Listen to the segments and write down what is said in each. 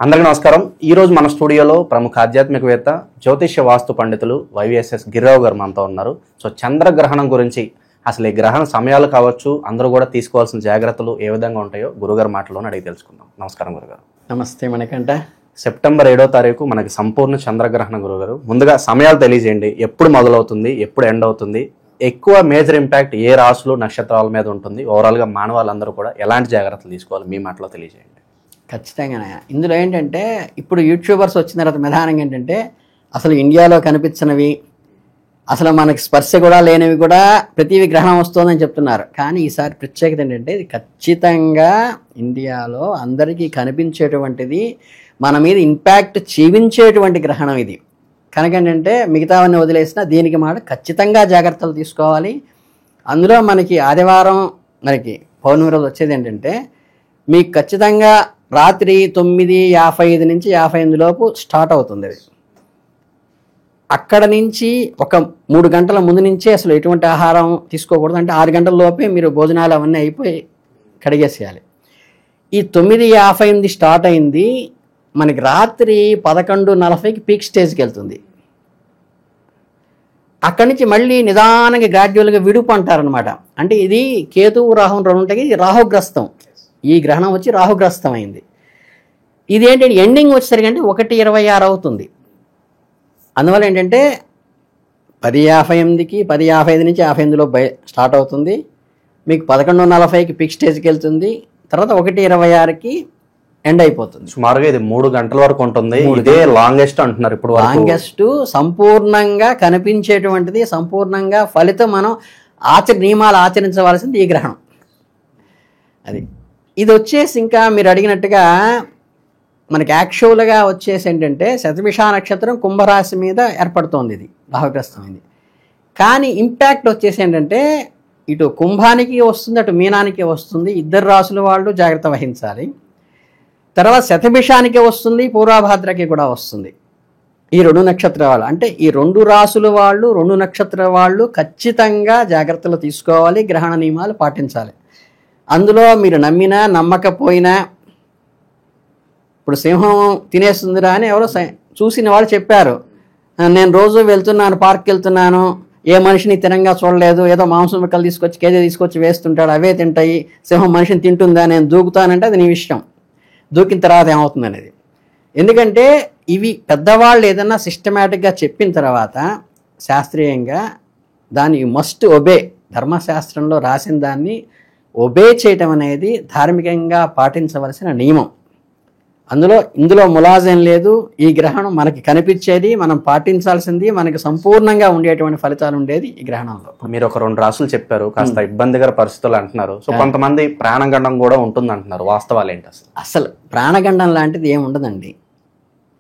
అందరికీ నమస్కారం. ఈ రోజు మన స్టూడియోలో ప్రముఖ ఆధ్యాత్మికవేత్త జ్యోతిష్య వాస్తు పండితులు వైవిఎస్ఎస్ గిరిరావు గారు మనతో ఉన్నారు. సో చంద్రగ్రహణం గురించి అసలు ఈ గ్రహణ సమయాలు కావచ్చు, అందరూ కూడా తీసుకోవాల్సిన జాగ్రత్తలు ఏ విధంగా ఉంటాయో గురుగారు మాటలోనే అడిగి తెలుసుకుందాం. నమస్కారం గురుగారు. నమస్తే మణికంఠ. సెప్టెంబర్ 7వ తారీఖు మనకి సంపూర్ణ చంద్రగ్రహణం. గురుగారు, ముందుగా సమయాలు తెలియజేయండి. ఎప్పుడు మొదలవుతుంది, ఎప్పుడు ఎండ్ అవుతుంది, ఎక్కువ మేజర్ ఇంపాక్ట్ ఏ రాసులు నక్షత్రాల మీద ఉంటుంది, ఓవరాల్గా మానవాళ్ళందరూ కూడా ఎలాంటి జాగ్రత్తలు తీసుకోవాలి మీ మాటలో తెలియజేయండి. ఖచ్చితంగా. ఇందులో ఏంటంటే ఇప్పుడు యూట్యూబర్స్ వచ్చిన తర్వాత ప్రధానంగా ఏంటంటే అసలు ఇండియాలో కనిపించినవి, అసలు మనకి స్పర్శ కూడా లేనివి కూడా ప్రతి గ్రహణం వస్తుందని చెప్తున్నారు. కానీ ఈసారి ప్రత్యేకత ఏంటంటే ఇది ఖచ్చితంగా ఇండియాలో అందరికీ కనిపించేటువంటిది, మన మీద ఇంపాక్ట్ చూపించేటువంటి గ్రహణం ఇది. కనుక ఏంటంటే మిగతావన్నీ వదిలేసినా దీనికి మాట ఖచ్చితంగా జాగ్రత్తలు తీసుకోవాలి. అందులో మనకి ఆదివారం మనకి పౌర్ణమి రోజు వచ్చేది ఏంటంటే మీకు ఖచ్చితంగా రాత్రి 9:55 నుంచి 58 లోపు స్టార్ట్ అవుతుంది. అది అక్కడ నుంచి ఒక 3 గంటల ముందు నుంచే అసలు ఎటువంటి ఆహారం తీసుకోకూడదు. అంటే 6 గంటల లోపే మీరు భోజనాలు అవన్నీ అయిపోయి కడిగేసేయాలి. ఈ 9:58 స్టార్ట్ అయింది, మనకి రాత్రి 11:40కి పీక్ స్టేజ్కి వెళ్తుంది. అక్కడి నుంచి మళ్ళీ నిదానంగా గ్రాడ్యువల్గా విడుపు అంటారనమాట. అంటే ఇది కేతువు రాహు రెండు ఉంటాయి, ఇది రాహుగ్రస్తం. ఈ గ్రహణం వచ్చి రాహుగ్రస్తం అయింది. ఇదేంటంటే ఎండింగ్ వచ్చేసరికి అంటే 1:26 అవుతుంది. అందువల్ల ఏంటంటే 10:58కి 10:55 నుంచి 58 స్టార్ట్ అవుతుంది. మీకు 11:40కి పీక్ స్టేజ్కి వెళ్తుంది. తర్వాత 1:26కి ఎండ్ అయిపోతుంది. సుమారుగా ఇది 3 గంటల వరకు ఉంటుంది. ఇదే లాంగెస్ట్ అంటున్నారు ఇప్పుడు. లాంగెస్ట్, సంపూర్ణంగా కనిపించేటువంటిది, సంపూర్ణంగా ఫలితం మనం నియమాలు ఆచరించవలసింది ఈ గ్రహణం. అది ఇది వచ్చేసి ఇంకా మీరు అడిగినట్టుగా మనకి యాక్చువల్గా వచ్చేసి ఏంటంటే శతభిష నక్షత్రం కుంభరాశి మీద ఏర్పడుతోంది. ఇది రాహుగ్రస్తమైంది. కానీ ఇంపాక్ట్ వచ్చేసి ఏంటంటే ఇటు కుంభానికి వస్తుంది, అటు మీనానికి వస్తుంది. ఇద్దరు రాసుల వాళ్ళు జాగ్రత్త వహించాలి. తర్వాత శతభిషానికి వస్తుంది, పూర్వభాద్రకి కూడా వస్తుంది. ఈ 2 నక్షత్ర వాళ్ళు అంటే ఈ 2 రాసుల వాళ్ళు, 2 నక్షత్ర వాళ్ళు ఖచ్చితంగా జాగ్రత్తలు తీసుకోవాలి, గ్రహణ నియమాలు పాటించాలి. అందులో మీరు నమ్మినా నమ్మకపోయినా, ఇప్పుడు సింహం తినేస్తుందిరా అని ఎవరో చూసిన వాళ్ళు చెప్పారు. నేను రోజు వెళ్తున్నాను, పార్క్కి వెళ్తున్నాను, ఏ మనిషిని తినంగా చూడలేదు, ఏదో మాంసం ముక్కలు తీసుకొచ్చి కేజీ తీసుకొచ్చి వేస్తుంటాడు, అవే తింటాయి, సింహం మనిషిని తింటుందా, నేను దూకుతానంటే అది నీ విషయం. దూకిన తర్వాత ఏమవుతుంది అనేది. ఎందుకంటే ఇవి పెద్దవాళ్ళు ఏదన్నా సిస్టమేటిక్గా చెప్పిన తర్వాత శాస్త్రీయంగా దాన్ని మస్ట్ ఒబే, ధర్మశాస్త్రంలో రాసిన దాన్ని ఒబే చేయటం అనేది ధార్మికంగా పాటించవలసిన నియమం. ఇందులో ములాజం లేదు. ఈ గ్రహణం మనకి కనిపించేది, మనం పాటించాల్సింది, మనకి సంపూర్ణంగా ఉండేటువంటి ఫలితాలు ఉండేది ఈ గ్రహణంలో. మీరు ఒక 2 రాసులు చెప్పారు, కాస్త ఇబ్బందికర పరిస్థితులు అంటున్నారు. సో కొంతమంది ప్రాణగండం కూడా ఉంటుంది అంటున్నారు. వాస్తవాలు ఏంటి? అసలు ప్రాణగండం లాంటిది ఏమి ఉండదండి.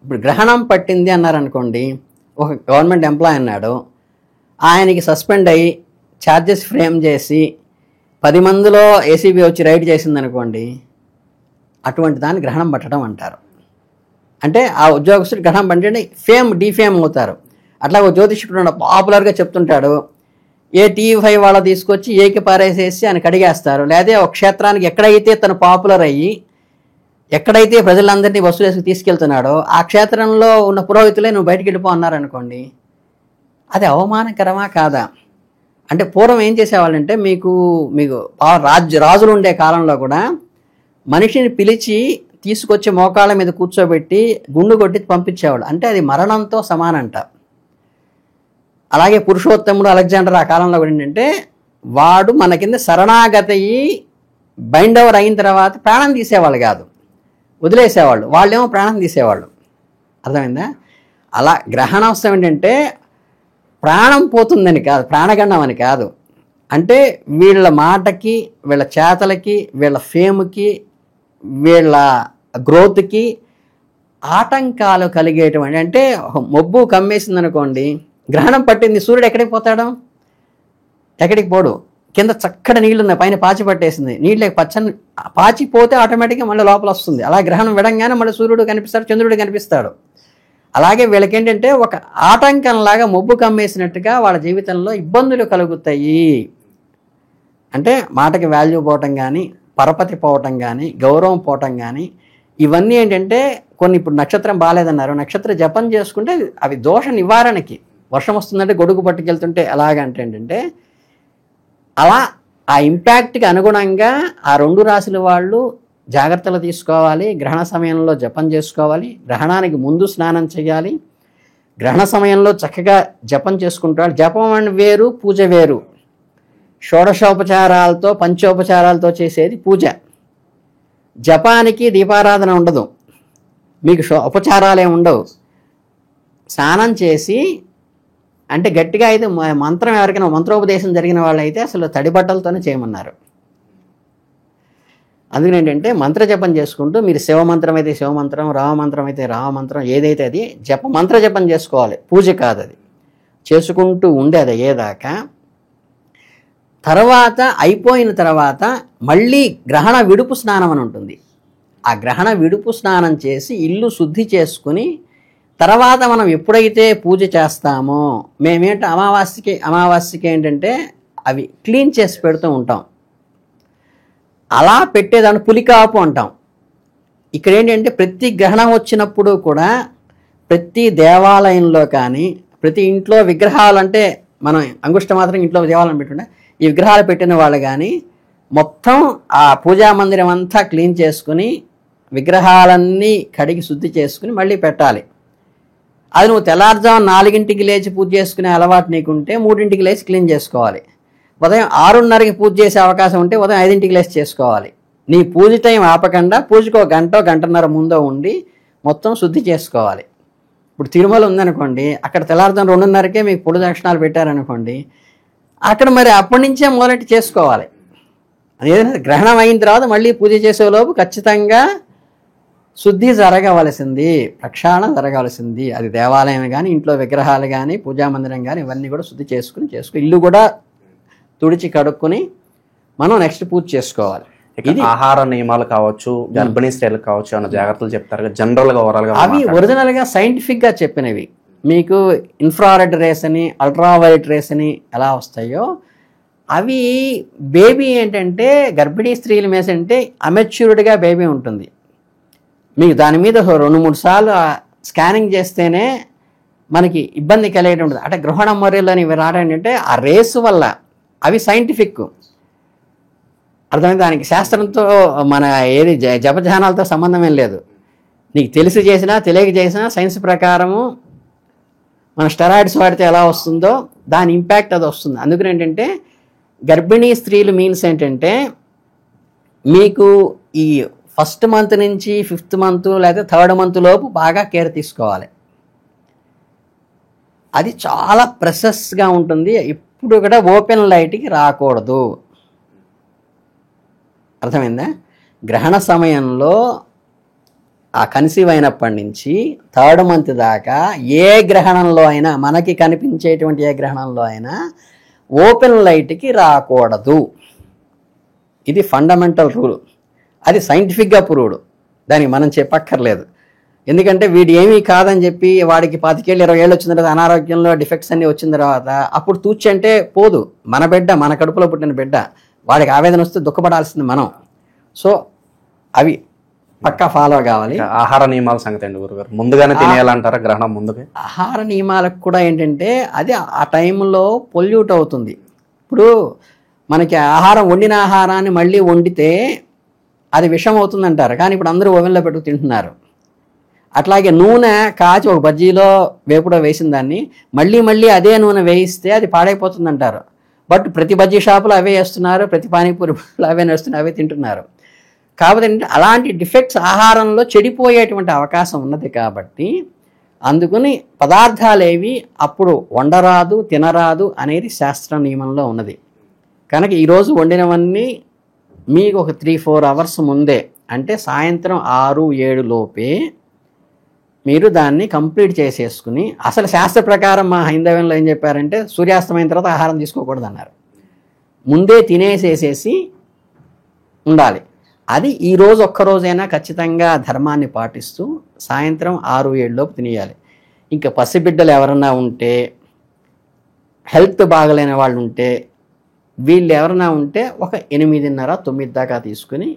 ఇప్పుడు గ్రహణం పట్టింది అన్నారనుకోండి, ఒక గవర్నమెంట్ ఎంప్లాయ్ అన్నాడు, ఆయనకి సస్పెండ్ అయ్యి ఛార్జెస్ ఫ్రేమ్ చేసి 10 మందిలో ఏసీబీ వచ్చి రైడ్ చేసిందనుకోండి, అటువంటి దాన్ని గ్రహణం పట్టడం అంటారు. అంటే ఆ ఉద్యోగస్తుడు గ్రహణం పట్టింటే డిఫేమ్ అవుతారు. అట్లా ఒక జ్యోతిష్కుడు పాపులర్గా చెప్తుంటాడు, ఏ టీవీ5 వాళ్ళ తీసుకొచ్చి ఏకి పారేసేసి ఆయన కడిగేస్తారు. లేదా ఒక క్షేత్రానికి ఎక్కడైతే తను పాపులర్ అయ్యి, ఎక్కడైతే ప్రజలందరినీ బస్సులు వేసుకు తీసుకెళ్తున్నాడో ఆ క్షేత్రంలో ఉన్న పురోహితులే నువ్వు బయటికి వెళ్ళిపో అన్నారనుకోండి, అది అవమానకరమా కాదా? అంటే పూర్వం ఏం చేసేవాళ్ళంటే మీకు రాజులు ఉండే కాలంలో కూడా మనిషిని పిలిచి తీసుకొచ్చి మోకాళ్ళ మీద కూర్చోబెట్టి గుండు కొట్టి పంపించేవాళ్ళు. అంటే అది మరణంతో సమానంట. అలాగే పురుషోత్తముడు అలెగ్జాండర్ ఆ కాలంలో కూడా ఏంటంటే వాడు మన కింద శరణాగతి బైండ్ ఓవర్ అయిన తర్వాత ప్రాణం తీసేవాళ్ళు కాదు, వదిలేసేవాళ్ళు. వాళ్ళేమో ప్రాణం తీసేవాళ్ళు. అర్థమైందా? అలా గ్రహణోత్సవం ఏంటంటే ప్రాణం పోతుందని కాదు, ప్రాణగండం అని కాదు. అంటే వీళ్ళ మాటకి, వీళ్ళ చేతలకి, వీళ్ళ ఫేమ్కి, వీళ్ళ గ్రోత్కి ఆటంకాలు కలిగేటువంటి, అంటే మొబ్బు కమ్మేసింది అనుకోండి, గ్రహణం పట్టింది, సూర్యుడు ఎక్కడికి పోతాడు? ఎక్కడికి పోడు. కింద చక్కటి నీళ్ళు ఉన్నాయి, పైన పాచి పట్టేసింది, నీళ్ళు పచ్చని పాచి పోతే ఆటోమేటిక్గా మళ్ళీ లోపల వస్తుంది. అలా గ్రహణం విడంగానే మళ్ళీ సూర్యుడు కనిపిస్తాడు, చంద్రుడు కనిపిస్తాడు. అలాగే వీళ్ళకేంటంటే ఒక ఆటంకంలాగా మొబ్బు కమ్మేసినట్టుగా వాళ్ళ జీవితంలో ఇబ్బందులు కలుగుతాయి. అంటే మాటకి వాల్యూ పోవటం కానీ, పరపతి పోవటం కానీ, గౌరవం పోవటం కానీ, ఇవన్నీ ఏంటంటే కొన్ని ఇప్పుడు నక్షత్రం బాగాలేదన్నారు, నక్షత్ర జపం చేసుకుంటే అవి దోష నివారణకి. వర్షం వస్తుందంటే గొడుగు పట్టుకెళ్తుంటే ఎలాగంటే ఏంటంటే అలా ఆ ఇంపాక్ట్కి అనుగుణంగా ఆ 2 రాశుల వాళ్ళు జాగ్రత్తలు తీసుకోవాలి. గ్రహణ సమయంలో జపం చేసుకోవాలి, గ్రహణానికి ముందు స్నానం చేయాలి, గ్రహణ సమయంలో చక్కగా జపం చేసుకుంటాడు. జపం అని వేరు, పూజ వేరు. షోడశోపచారాలతో పంచోపచారాలతో చేసేది పూజ. జపానికి దీపారాధన ఉండదు, మీకు ఉపచారాలే ఉండవు. స్నానం చేసి అంటే గట్టిగా అయితే మంత్రం ఎవరికైనా మంత్రోపదేశం జరిగిన వాళ్ళైతే అసలు తడి బట్టలతోనే చేయమన్నారు. అందుకని ఏంటంటే మంత్రజపం చేసుకుంటూ మీరు శివమంత్రం అయితే శివమంత్రం, రామమంత్రం అయితే రామమంత్రం, ఏదైతే అది మంత్రజపం చేసుకోవాలి, పూజ కాదు. అది చేసుకుంటూ ఉండే అది అయ్యేదాకా. తర్వాత అయిపోయిన తర్వాత మళ్ళీ గ్రహణ విడుపు స్నానం అని ఉంటుంది. ఆ గ్రహణ విడుపు స్నానం చేసి ఇల్లు శుద్ధి చేసుకుని తర్వాత మనం ఎప్పుడైతే పూజ చేస్తామో మేమేంటి అమావాస్యకి ఏంటంటే అవి క్లీన్ చేసి పెడుతూ ఉంటాం. అలా పెట్టేదాన్ని పులికాపు అంటాం. ఇక్కడ ఏంటంటే ప్రతి గ్రహణం వచ్చినప్పుడు కూడా ప్రతి దేవాలయంలో కానీ ప్రతి ఇంట్లో విగ్రహాలు, అంటే మనం అంగుష్ట మాత్రం ఇంట్లో దేవాలయం పెట్టుండే ఈ విగ్రహాలు పెట్టిన వాళ్ళు కానీ మొత్తం ఆ పూజా మందిరం అంతా క్లీన్ చేసుకుని విగ్రహాలన్నీ కడిగి శుద్ధి చేసుకుని మళ్ళీ పెట్టాలి. అది నువ్వు తెల్లారుజాము 4ంటికి లేచి పూజ చేసుకునే అలవాటు నీకుంటే 3ంటికి లేచి క్లీన్ చేసుకోవాలి. ఉదయం 6:30కి పూజ చేసే అవకాశం ఉంటే ఉదయం 5ంటికి లేచి చేసుకోవాలి. నీ పూజ టైం ఆపకుండా పూజకు 1 గంట 1 గంటన్నర ముందో ఉండి మొత్తం శుద్ధి చేసుకోవాలి. ఇప్పుడు తిరుమల ఉందనుకోండి, అక్కడ తెల్లారుజాము 2:30కే మీకు పొడి దక్షిణాలు పెట్టారనుకోండి, అక్కడ మరి అప్పటి నుంచే మొదలెట్టి చేసుకోవాలి. ఏదైనా గ్రహణం అయిన తర్వాత మళ్ళీ పూజ చేసేలోపు ఖచ్చితంగా శుద్ధి జరగవలసింది, ప్రక్షాళన జరగవలసింది. అది దేవాలయం కానీ ఇంట్లో విగ్రహాలు కానీ పూజా మందిరం కానీ ఇవన్నీ కూడా శుద్ధి చేసుకుని ఇల్లు కూడా తుడిచి కడుక్కుని మనం నెక్స్ట్ పూజ చేసుకోవాలి. ఇది ఆహార నియమాలు కావచ్చు, గర్భిణీ స్త్రీలు కావచ్చు, అన్న జాగ్రత్తలు చెప్తారు జనరల్గా ఓవరాల్గా. అవి ఒరిజినల్గా సైంటిఫిక్గా చెప్పినవి. మీకు ఇన్ఫ్రారెడ్ రేస్ అని అల్ట్రావైలెట్ రేస్ అని ఎలా వస్తాయో అవి బేబీ ఏంటంటే గర్భిణీ స్త్రీల మీద అంటే అమెచ్యూర్డ్గా బేబీ ఉంటుంది. మీకు దాని మీద 2-3 సార్లు స్కానింగ్ చేస్తేనే మనకి ఇబ్బంది కలిగేది ఉంటుంది. అంటే గ్రహణ మర్యాలు అని ఇవి రావడంటే ఆ రేసు వల్ల. అవి సైంటిఫిక్, అర్థమైంది. దానికి శాస్త్రంతో మన ఏది జపధ్యానాలతో సంబంధం ఏం లేదు. నీకు తెలిసి చేసినా తెలియక చేసినా సైన్స్ ప్రకారము మన స్టెరాయిడ్స్ వాడితే ఎలా వస్తుందో దాని ఇంపాక్ట్ అది వస్తుంది. అందుకని ఏంటంటే గర్భిణీ స్త్రీలు మీన్స్ ఏంటంటే మీకు ఈ 1st మంత్ నుంచి 5th మంత్ లేదా 3rd మంత్ లోపు బాగా కేర్ తీసుకోవాలి. అది చాలా ప్రెసెస్గా ఉంటుంది. ఇప్పుడు కూడా ఓపెన్ లైట్కి రాకూడదు, అర్థమైందా? గ్రహణ సమయంలో ఆ కన్సీవ్ అయినప్పటి నుంచి 3rd మంత్ దాకా ఏ గ్రహణంలో అయినా మనకి కనిపించేటువంటి ఏ గ్రహణంలో అయినా ఓపెన్ లైట్కి రాకూడదు. ఇది ఫండమెంటల్ రూల్. అది సైంటిఫిక్గా ప్రూవ్డ్, దానికి మనం చెప్పక్కర్లేదు. ఎందుకంటే వీడు ఏమీ కాదని చెప్పి వాడికి 25 ఏళ్ళు 20 ఏళ్ళు వచ్చిన తర్వాత అనారోగ్యంలో డిఫెక్ట్స్ అన్నీ వచ్చిన తర్వాత అప్పుడు తూచి అంటే పోదు. మన బిడ్డ, మన కడుపులో పుట్టిన బిడ్డ, వాడికి ఆవేదన వస్తే దుఃఖపడాల్సింది మనం. సో అవి పక్కా ఫాలో కావాలి. ఆహార నియమాల సంగతి అండి గురుగారు, ముందుగానే తినేయాలంటారా గ్రహణం ముందుగా? ఆహార నియమాలకు కూడా ఏంటంటే అది ఆ టైంలో పొల్యూట్ అవుతుంది. ఇప్పుడు మనకి ఆహారం, వండిన ఆహారాన్ని మళ్ళీ వండితే అది విషం అవుతుందంటారు, కానీ ఇప్పుడు అందరూ ఓవెన్లో పెట్టుకు తింటున్నారు. అట్లాగే నూనె కాచి ఒక బజ్జీలో వేపుడో వేసిన దాన్ని మళ్ళీ అదే నూనె వేయిస్తే అది పాడైపోతుందంటారు. బట్ ప్రతి బజ్జీ షాపులో అవే వేస్తున్నారు, ప్రతి పానీపూరి అవే వేస్తున్నారు, అవే తింటున్నారు. కాబట్టి అలాంటి డిఫెక్ట్స్ ఆహారంలో చెడిపోయేటువంటి అవకాశం ఉన్నది. కాబట్టి అందుకని పదార్థాలేవి అప్పుడు వండరాదు, తినరాదు అనేది శాస్త్ర నియమంలో ఉన్నది. కనుక ఈరోజు వండినవన్నీ మీకు ఒక 3-4 అవర్స్ ముందే, అంటే సాయంత్రం 6-7 లోపే మీరు దాన్ని కంప్లీట్ చేసేసుకుని, అసలు శాస్త్ర ప్రకారం మా హైందవ్యంలో ఏం చెప్పారంటే సూర్యాస్తమైన తర్వాత ఆహారం తీసుకోకూడదు అన్నారు. ముందే తినేసేసేసి ఉండాలి. అది ఈరోజు ఒక్కరోజైనా ఖచ్చితంగా ధర్మాన్ని పాటిస్తూ సాయంత్రం 6-7 లోపు తినేయాలి. ఇంకా పసిబిడ్డలు ఎవరన్నా ఉంటే, హెల్త్ బాగలేని వాళ్ళు ఉంటే, వీళ్ళు ఎవరైనా ఉంటే ఒక 8:30-9 దాకా తీసుకుని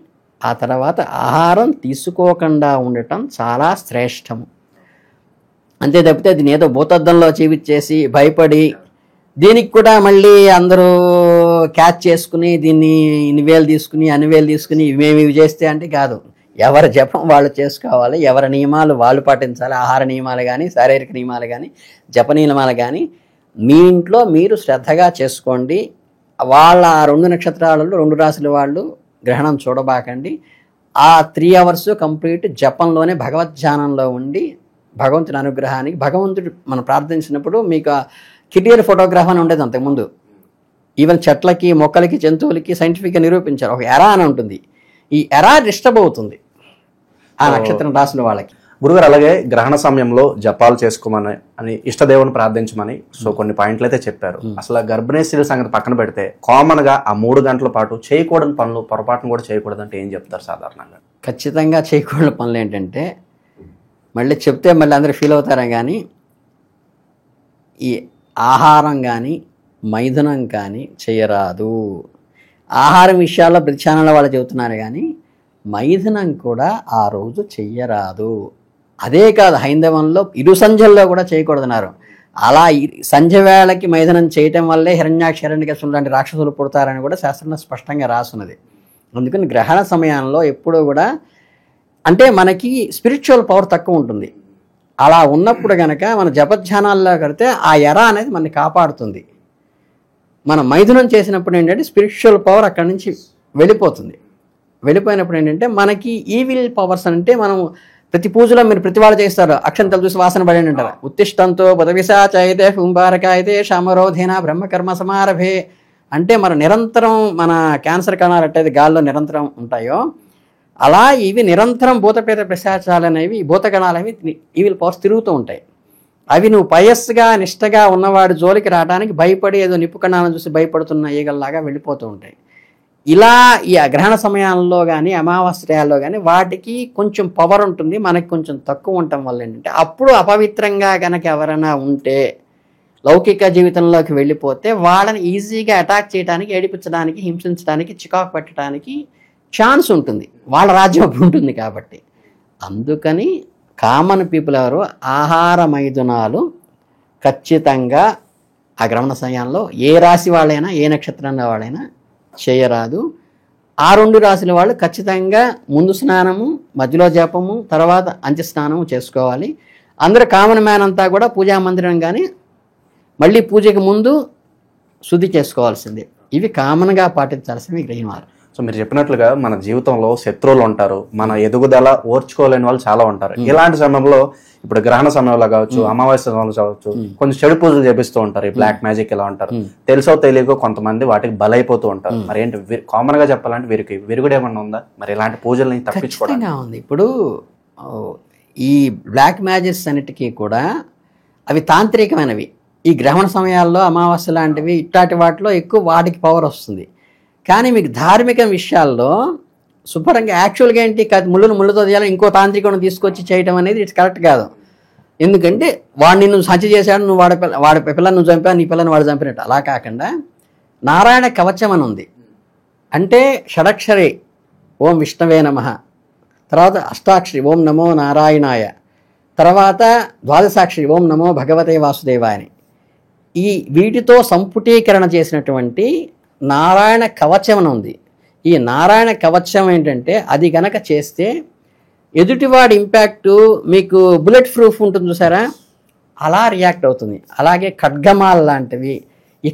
ఆ తర్వాత ఆహారం తీసుకోకుండా ఉండటం చాలా శ్రేష్టము. అంతే తప్పితే దీని ఏదో భూతద్దంలో చూపించేసి భయపడి దీనికి కూడా మళ్ళీ అందరూ క్యాచ్ చేసుకుని దీన్ని ఇన్ని వేలు తీసుకుని అన్ని వేలు తీసుకుని ఇవేమి ఇవి చేస్తే అంటే కాదు. ఎవరి జపం వాళ్ళు చేసుకోవాలి, ఎవరి నియమాలు వాళ్ళు పాటించాలి. ఆహార నియమాలు కానీ, శారీరక నియమాలు కానీ, జప నియమాలు కానీ మీ ఇంట్లో మీరు శ్రద్ధగా చేసుకోండి. వాళ్ళ 2 నక్షత్రాలలో 2 రాశుల వాళ్ళు గ్రహణం చూడబాకండి. ఆ 3 అవర్స్ కంప్లీట్ జపంలోనే భగవద్ధ్యానంలో ఉండి భగవంతుని అనుగ్రహానికి, భగవంతుడు మనం ప్రార్థించినప్పుడు మీకు కిటియర్ ఫోటోగ్రాఫ్ అని ఉండేది అంతకుముందు. ఈవెన్ చెట్లకి, మొక్కలకి, జంతువులకి సైంటిఫిక్గా నిరూపించారు. ఒక ఎరా అని ఉంటుంది. ఈ ఎరా డిస్టర్బ్ అవుతుంది ఆ నక్షత్రం రాశుల వాళ్ళకి. గురుగారు అలాగే గ్రహణ సమయంలో జపాలు చేసుకోమని అని ఇష్టదేవుని ప్రార్థించమని సో కొన్ని పాయింట్లు అయితే చెప్పారు. అసలు గర్భిణీ స్త్రీల సంగతి పక్కన పెడితే కామన్ గా ఆ 3 గంటల పాటు చేయకూడని పనులు, పొరపాటును కూడా చేయకూడదు అంటే ఏం చెప్తారు సాధారణంగా? ఖచ్చితంగా చేయకూడని పనులు ఏంటంటే, మళ్ళీ చెప్తే మళ్ళీ అందరూ ఫీల్ అవుతారా కానీ, ఈ ఆహారం కానీ మైథునం కానీ చేయరాదు. ఆహారం విషయాల్లో ప్రతి ఛానల్లో వాళ్ళు చెబుతున్నారు కానీ మైథునం కూడా ఆ రోజు చెయ్యరాదు. అదే కాదు, హైందవంలో ఇరు సంధ్యల్లో కూడా చేయకూడదన్నారు. అలా సంధ్య వేళకి మైథునం చేయటం వల్లే హిరణ్యాక్ష, హిరణ్యకశిపులు లాంటి రాక్షసులు పుడతారని కూడా శాస్త్రంలో స్పష్టంగా రాసున్నది. అందుకని గ్రహణ సమయంలో ఎప్పుడూ కూడా అంటే మనకి స్పిరిచువల్ పవర్ తక్కువ ఉంటుంది. అలా ఉన్నప్పుడు కనుక మన జపధ్యానాల్లో కడితే ఆ ఎర అనేది మనని కాపాడుతుంది. మనం మైథునం చేసినప్పుడు ఏంటంటే స్పిరిచువల్ పవర్ అక్కడి నుంచి వెళ్ళిపోతుంది. వెళ్ళిపోయినప్పుడు ఏంటంటే మనకి ఈవిల్ పవర్స్ అంటే మనం ప్రతి పూజలో మీరు ప్రతి వాళ్ళు చేస్తారు, అక్షంతలు చూసి వాసన పడండి అంటారు. ఉత్తిష్టంతో బుధవిశాచైతే కుంభారకాయితే శామరోధేన బ్రహ్మకర్మ సమారభే అంటే మన నిరంతరం మన క్యాన్సర్ కణాలు అట్టయితే గాల్లో నిరంతరం ఉంటాయో అలా ఇవి నిరంతరం భూతపేత ప్రశాచాలు అనేవి, భూతగణాలు అనేవి ఈవిల్ పవర్స్ తిరుగుతూ ఉంటాయి. అవి నువ్వు పయస్సుగా నిష్టగా ఉన్నవాడి జోలికి రావడానికి భయపడి ఏదో నిప్పు కణాలను చూసి భయపడుతున్న ఈగల్లాగా వెళ్ళిపోతూ ఉంటాయి. ఇలా ఈ గ్రహణ సమయాల్లో కానీ అమావాస్యలో కానీ వాటికి కొంచెం పవర్ ఉంటుంది, మనకి కొంచెం తక్కువ ఉండటం వల్ల ఏంటంటే అప్పుడు అపవిత్రంగా కనుక ఎవరైనా ఉంటే లౌకిక జీవితంలోకి వెళ్ళిపోతే వాళ్ళని ఈజీగా అటాక్ చేయడానికి, ఏడిపించడానికి, హింసించడానికి, చికాకు పెట్టడానికి ఛాన్స్ ఉంటుంది. వాళ్ళ రాజ్యం అప్పుడు ఉంటుంది కాబట్టి. అందుకని కామన్ పీపుల్ ఎవరు ఆహార మైథునాలు ఖచ్చితంగా ఆ గ్రహణ సమయంలో ఏ రాశి వాళ్ళైనా, ఏ నక్షత్రంలో వాళ్ళైనా చేయరాదు. ఆ 2 రాశుల వాళ్ళు ఖచ్చితంగా ముందు స్నానము, మధ్యలో జపము, తర్వాత అంత్య స్నానము చేసుకోవాలి. అందరూ కామన్ మ్యాన్ అంతా కూడా పూజా మందిరం కానీ మళ్ళీ పూజకి ముందు శుద్ధి చేసుకోవాల్సిందే. ఇవి కామన్గా పాటించాల్సినవి గ్రహణాలు. సో మీరు చెప్పినట్లుగా మన జీవితంలో శత్రువులు ఉంటారు, మన ఎదుగుదల ఓర్చుకోలేని వాళ్ళు చాలా ఉంటారు. ఇలాంటి సమయంలో ఇప్పుడు గ్రహణ సమయంలో కావచ్చు, అమావాస్య సమయంలో కావచ్చు, కొంచెం చెడు పూజలు చేపిస్తూ ఉంటారు. ఈ బ్లాక్ మ్యాజిక్ ఇలా ఉంటారు. తెలుసో తెలియకో కొంతమంది వాటికి బలైపోతూ ఉంటారు. మరి ఏంటి కామన్ గా చెప్పాలంటే వీరికి విరుగుడు ఏమన్నా ఉందా? మరి ఇలాంటి పూజల్ని తప్పించుకోవడానికి ఉంది. ఇప్పుడు ఈ బ్లాక్ మ్యాజిక్స్ అన్నిటికీ కూడా అవి తాంత్రికమైనవి. ఈ గ్రహణ సమయాల్లో అమావాస్య లాంటివి ఇట్లాంటి వాటిలో ఎక్కువ వాటికి పవర్ వస్తుంది. కానీ మీకు ధార్మిక విషయాల్లో శుభ్రంగా యాక్చువల్గా ఏంటి, ముళ్ళుతో చేయాలని ఇంకో తాంత్రికుని తీసుకొచ్చి చేయడం అనేది ఇట్స్ కరెక్ట్ కాదు. ఎందుకంటే వాడిని నువ్వు హత్య చేశాడు, నువ్వు వాడి పిల్లని నువ్వు చంపా, నీ పిల్లని వాడు చంపినట్టు. అలా కాకుండా నారాయణ కవచం అని ఉంది. అంటే షడక్షరి ఓం విష్ణవే నమః, తర్వాత అష్టాక్షరి ఓం నమో నారాయణాయ, తర్వాత ద్వాదశాక్షరి ఓం నమో భగవతే వాసుదేవాయ అని. ఈ వీటితో సంపుటీకరణ చేసినటువంటి నారాయణ కవచం అని ఉంది. ఈ నారాయణ కవచం ఏంటంటే అది గనక చేస్తే ఎదుటివాడి ఇంపాక్టు మీకు బుల్లెట్ ప్రూఫ్ ఉంటుంది చూసారా, అలా రియాక్ట్ అవుతుంది. అలాగే ఖడ్గమాల లాంటివి. ఈ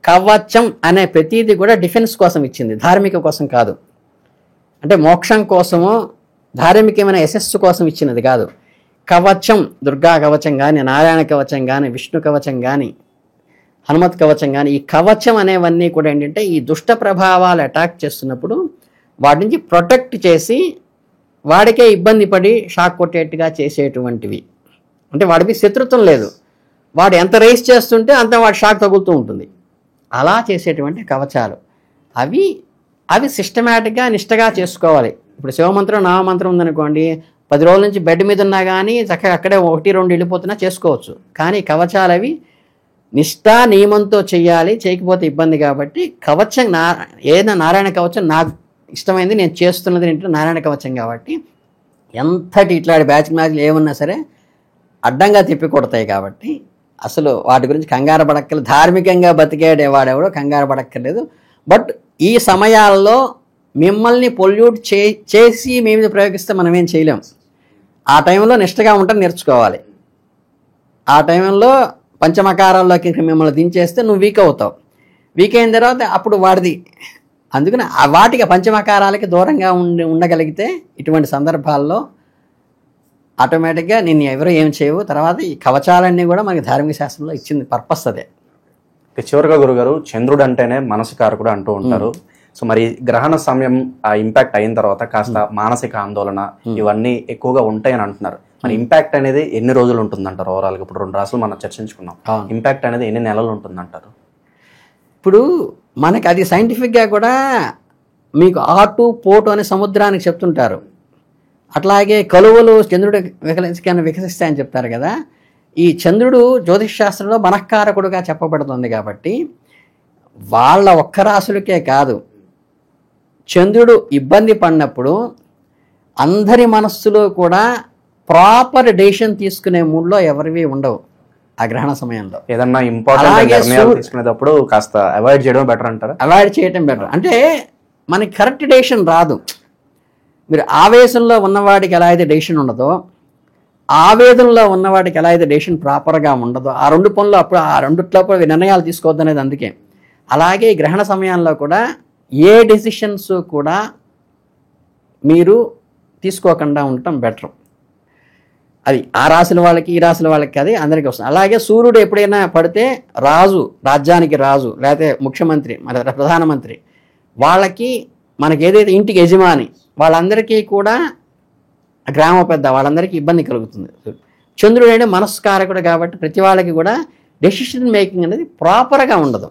కవచం అనే ప్రతీది కూడా డిఫెన్స్ కోసం ఇచ్చింది, ధార్మిక కోసం కాదు. అంటే మోక్షం కోసమో ధార్మికమైన యశస్సు కోసం ఇచ్చినది కాదు. కవచం, దుర్గా కవచం కానీ, నారాయణ కవచం కానీ, విష్ణు కవచం కానీ, హనుమత్ కవచం కానీ, ఈ కవచం అనేవన్నీ కూడా ఏంటంటే ఈ దుష్ట ప్రభావాలు అటాక్ చేస్తున్నప్పుడు వాటి నుంచి ప్రొటెక్ట్ చేసి వాడికే ఇబ్బంది పడి షాక్ కొట్టేట్టుగా చేసేటువంటివి. అంటే వాడికి శత్రుత్వం లేదు, వాడు ఎంత రేస్ చేస్తుంటే అంత వాడి షాక్ తగులుతూ ఉంటుంది. అలా చేసేటువంటి కవచాలు అవి సిస్టమేటిక్గా నిష్టగా చేసుకోవాలి. ఇప్పుడు శివమంత్రం, నామమంత్రం ఉందనుకోండి, 10 రోజుల నుంచి బెడ్ మీద ఉన్నా కానీ చక్కగా అక్కడే 1-2 వెళ్ళిపోతున్నా చేసుకోవచ్చు. కానీ కవచాలు అవి నిష్టా నియమంతో చెయ్యాలి, చేయకపోతే ఇబ్బంది. కాబట్టి కవచం ఏదైనా నారాయణ కవచం ఇష్టమైంది నేను చేస్తున్నది ఏంటంటే నారాయణ కవచం కాబట్టి ఎంతటి ఇట్లాంటి మ్యాచ్లు ఏమున్నా సరే అడ్డంగా తిప్పి కొడతాయి కాబట్టి అసలు వాటి గురించి కంగారు పడక్కర్లేదు. ధార్మికంగా బతికేవాడెవడో కంగారు పడక్కర్లేదు. బట్ ఈ సమయాల్లో మిమ్మల్ని పొల్యూట్ చేసి మీ మీద ప్రయోగిస్తే మనం ఏం చేయలేం. ఆ టైంలో నిష్టగా ఉంటే నేర్చుకోవాలి. ఆ టైంలో పంచమకారాల్లోకి మిమ్మల్ని దించేస్తే నువ్వు వీక్ అవుతావు. వీక్ అయిన తర్వాత అప్పుడు వాడిది. అందుకని వాటికి పంచమకారాలకి దూరంగా ఉండగలిగితే ఇటువంటి సందర్భాల్లో ఆటోమేటిక్గా నిన్ను ఎవరు ఏం చేయవు. తర్వాత ఈ కవచాలన్నీ కూడా మనకి ధార్మిక శాస్త్రంలో ఇచ్చింది పర్పస్ అదే. చివరిగా గురుగారు, చంద్రుడు అంటేనే మనసు కారకుడు అంటూ ఉంటారు. సో మరి గ్రహణ సమయం ఆ ఇంపాక్ట్ అయిన తర్వాత కాస్త మానసిక ఆందోళన ఇవన్నీ ఎక్కువగా ఉంటాయని అంటున్నారు. మరి ఇంపాక్ట్ అనేది ఎన్ని రోజులు ఉంటుందంటారు ఓవరాల్గా? ఇప్పుడు 2 రాసులు మనం చర్చించుకున్నాం. ఇంపాక్ట్ అనేది ఎన్ని నెలలు ఉంటుందంటారు? ఇప్పుడు మనకి అది సైంటిఫిక్గా కూడా మీకు ఆటు పోటు అనే సముద్రానికి చెప్తుంటారు. అట్లాగే కలువలు చంద్రుడు వికసిస్తాయని చెప్తారు కదా. ఈ చంద్రుడు జ్యోతిష్ శాస్త్రంలో మనఃకారకుడుగా చెప్పబడుతుంది కాబట్టి వాళ్ళ ఒక్క రాసులకే కాదు, చంద్రుడు ఇబ్బంది పడినప్పుడు అందరి మనస్సులో కూడా ప్రాపర్ డెసిషన్ తీసుకునే మూడ్లో ఎవరివి ఉండవు ఆ గ్రహణ సమయంలో. ఏదన్నా ఇంపార్టెంట్ నిర్ణయాలు తీసుకునేటప్పుడు కాస్త అవాయిడ్ చేయడం బెటర్ అంటారా? అవాయిడ్ చేయడం బెటర్. అంటే మనకి కరెక్ట్ డెసిషన్ రాదు. మీరు ఆవేశంలో ఉన్నవాడికి ఎలా అయితే డెసిషన్ ఉండదో, ఆవేదనలో ఉన్నవాడికి ఎలా అయితే డెసిషన్ ప్రాపర్గా ఉండదో, ఆ 2 పనులు అప్పుడు ఆ రెండిట్లో నిర్ణయాలు తీసుకోవద్దు అనేది అందుకే. అలాగే గ్రహణ సమయంలో కూడా ఏ డెసిషన్స్ కూడా మీరు తీసుకోకుండా ఉండటం బెటర్. అది ఆ రాశుల వాళ్ళకి ఈ రాశుల వాళ్ళకి అది అందరికీ వస్తుంది. అలాగే సూర్యుడు ఎప్పుడైనా పడితే రాజు, రాజ్యానికి రాజు లేకపోతే ముఖ్యమంత్రి మరి ప్రధానమంత్రి వాళ్ళకి మనకి ఏదైతే ఇంటికి యజమాని వాళ్ళందరికీ కూడా గ్రామ పెద్ద వాళ్ళందరికీ ఇబ్బంది కలుగుతుంది. చంద్రుడు అంటే మనస్కారకుడు కాబట్టి ప్రతి వాళ్ళకి కూడా డెసిషన్ మేకింగ్ అనేది ప్రాపర్గా ఉండదు.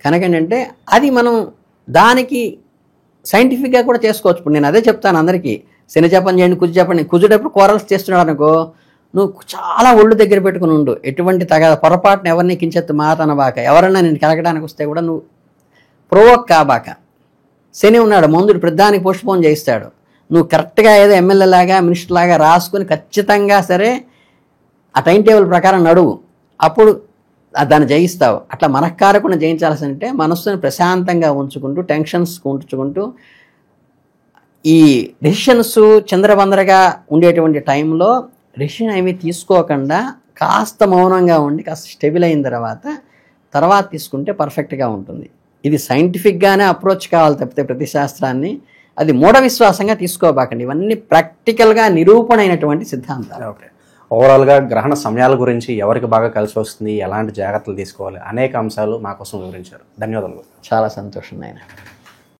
కనుక ఏంటంటే అది మనం దానికి సైంటిఫిక్గా కూడా చేసుకోవచ్చు. ఇప్పుడు నేను అదే చెప్తాను అందరికీ, శని జపం చేయండి, కుజు చెప్పండి. కుజుడప్పుడు కోరల్స్ చేస్తున్నాడు అనుకో, నువ్వు చాలా ఒళ్ళు దగ్గర పెట్టుకుని ఉండు. ఎటువంటి పొరపాటున ఎవరిని కించెత్తు మాట అనబాక. ఎవరన్నా నేను కలగడానికి వస్తే కూడా నువ్వు ప్రొవోక్ కాబాక. శని ఉన్నాడు, మందుడు ప్రధానికి పోస్ట్పోన్ చేయిస్తాడు. నువ్వు కరెక్ట్గా ఏదో ఎమ్మెల్యే లాగా మినిస్టర్ లాగా రాసుకొని ఖచ్చితంగా సరే ఆ టైం టేబుల్ ప్రకారం నడువు, అప్పుడు దాన్ని జయిస్తావు. అట్లా మనఃకారకుని జయించాల్సి అంటే మనస్సుని ప్రశాంతంగా ఉంచుకుంటూ టెన్షన్స్ ఉంచుకుంటూ ఈ డెసిషన్స్ చంద్రబందరగా ఉండేటువంటి టైంలో డెసిషన్ ఏమీ తీసుకోకుండా కాస్త మౌనంగా ఉండి కాస్త స్టెబిల్ అయిన తర్వాత తీసుకుంటే పర్ఫెక్ట్గా ఉంటుంది. ఇది సైంటిఫిక్గానే అప్రోచ్ కావాలి తప్పితే ప్రతి శాస్త్రాన్ని అది మూఢ విశ్వాసంగా తీసుకోబాకండి. ఇవన్నీ ప్రాక్టికల్గా నిరూపణ అయినటువంటి సిద్ధాంతాలు. ఓకే, ఓవరాల్గా గ్రహణ సమయాల గురించి ఎవరికి బాగా కలిసి వస్తుంది, ఎలాంటి జాగ్రత్తలు తీసుకోవాలి అనేక అంశాలు మా కోసం వివరించారు. ధన్యవాదాలు. చాలా సంతోషం నాయన.